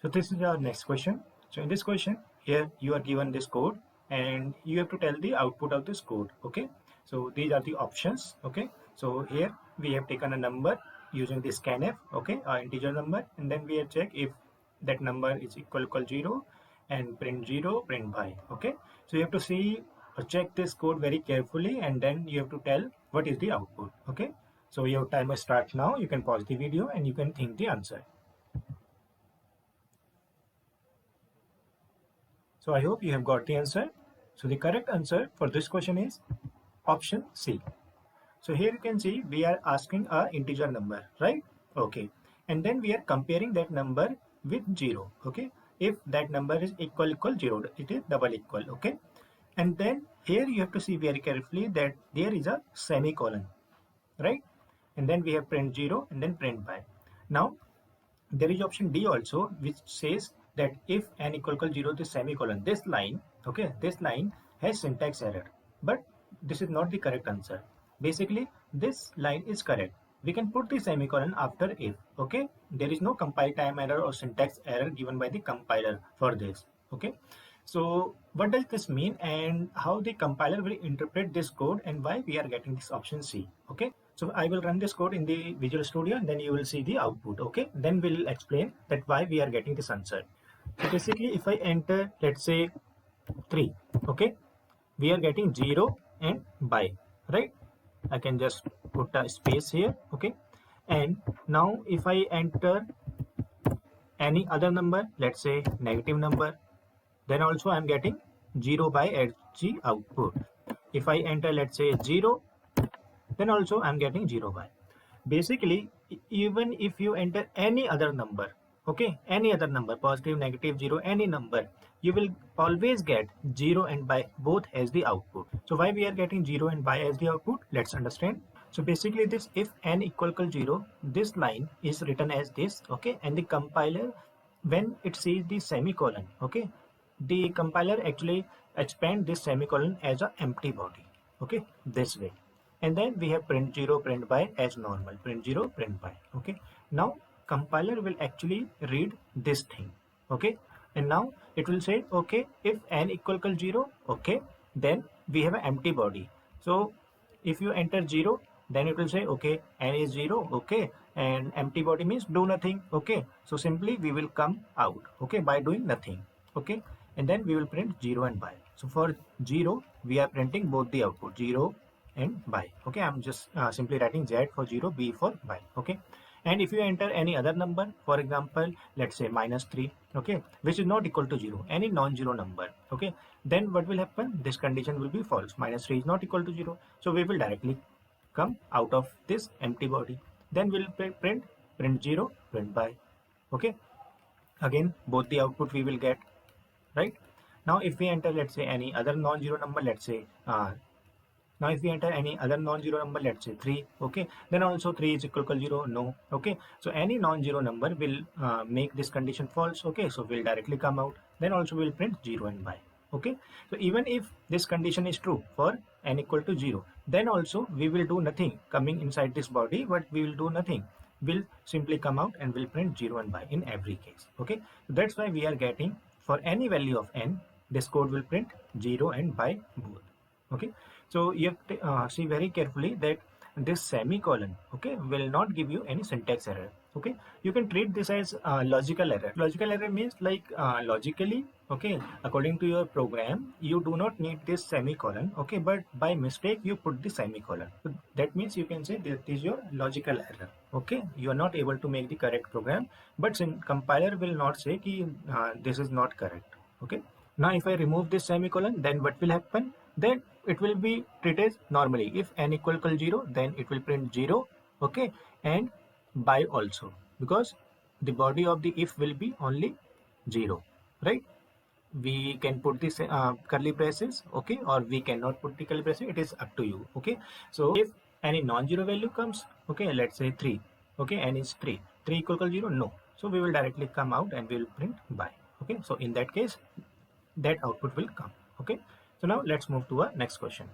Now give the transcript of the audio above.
So this is our next question. So in this question, here you are given this code and you have to tell the output of this code. Okay, so these are the options. Okay, so here we have taken a number using the scanf, okay, integer number, and then we have checked if that number is equal 0 and print 0, print by. Okay, so you have to see or check this code very carefully and then you have to tell what is the output. Okay, so your timer starts now. You can pause the video and you can think the answer. So I hope you have got the answer. So the correct answer for this question is option C. So here you can see we are asking a integer number, right? Okay, and then we are comparing that number with 0. Okay, if that number is equal 0, it is double equal. Okay, and then here you have to see very carefully that there is a semicolon, right? And then we have print 0 and then print by. Now there is option D also, which says that if n equal 0, the semicolon, this line, okay, this line has syntax error, but this is not the correct answer. Basically this line is correct. We can put the semicolon after if. Okay, there is no compile time error or syntax error given by the compiler for this. Okay, so what does this mean and how the compiler will interpret this code and why we are getting this option C? Okay, so I will run this code in the Visual Studio and then you will see the output. Okay, then we'll explain that why we are getting this answer. So basically if I enter, let's say 3, okay, we are getting 0 and by, right? I can just put a space here. Okay, and now if I enter any other number, let's say negative number, then also I'm getting 0 by as the output. If I enter, let's say 0, then also I'm getting 0 by. Basically, even if you enter any other number, okay, any other number, positive, negative, 0, any number, you will always get 0 and by both as the output. So why we are getting 0 and by as the output? Let's understand. So basically this if n equal 0, this line is written as this, okay, and the compiler, when it sees the semicolon, okay, the compiler actually expand this semicolon as an empty body, okay, this way. And then we have print 0, print by as normal, print 0, print by. Okay, now compiler will actually read this thing. Okay, and now it will say, okay, if n equal 0, okay, then we have an empty body. So if you enter 0, then it will say, okay, n is 0, okay, and empty body means do nothing. Okay, so simply we will come out, okay, by doing nothing. Okay, and then we will print 0 and by. So for 0 we are printing both the output, 0 and by. Okay, I'm just simply writing Z for 0, B for by. Okay, and if you enter any other number, for example, let's say -3, okay, which is not equal to 0, any non-zero number, okay, then what will happen? This condition will be false. -3 is not equal to 0, so we will directly come out of this empty body. Then we'll print 0, print by. Okay, again both the output we will get, right? Now if we enter, let's say, any other non-zero number, let's say now if we enter any other non-zero number, let's say 3, okay, then also 3 is equal to 0, no. Okay, so any non-zero number will make this condition false. Okay, so we'll directly come out. Then also we'll print 0 and by. Okay, so even if this condition is true for n equal to 0, then also we will do nothing coming inside this body, but we will do nothing. We'll simply come out and we'll print 0 and by in every case. Okay, so that's why we are getting for any value of n, this code will print 0 and by both. Okay, so you have to see very carefully that this semicolon, okay, will not give you any syntax error. Okay, you can treat this as logical error. Logical error means like logically, okay, according to your program, you do not need this semicolon, okay, but by mistake you put the semicolon. So that means you can say this is your logical error. Okay, you are not able to make the correct program, but compiler will not say ki, this is not correct. Okay, now if I remove this semicolon, then what will happen? Then it will be treated normally. If n equal 0, then it will print 0, okay, and by also, because the body of the if will be only 0, right? We can put this curly braces, okay, or we cannot put the curly braces. It is up to you. Okay, so if any non-zero value comes, okay, let's say 3, okay, n is 3 equal 0, no, so we will directly come out and we will print by. Okay, so in that case that output will come. Okay, so now let's move to our next question.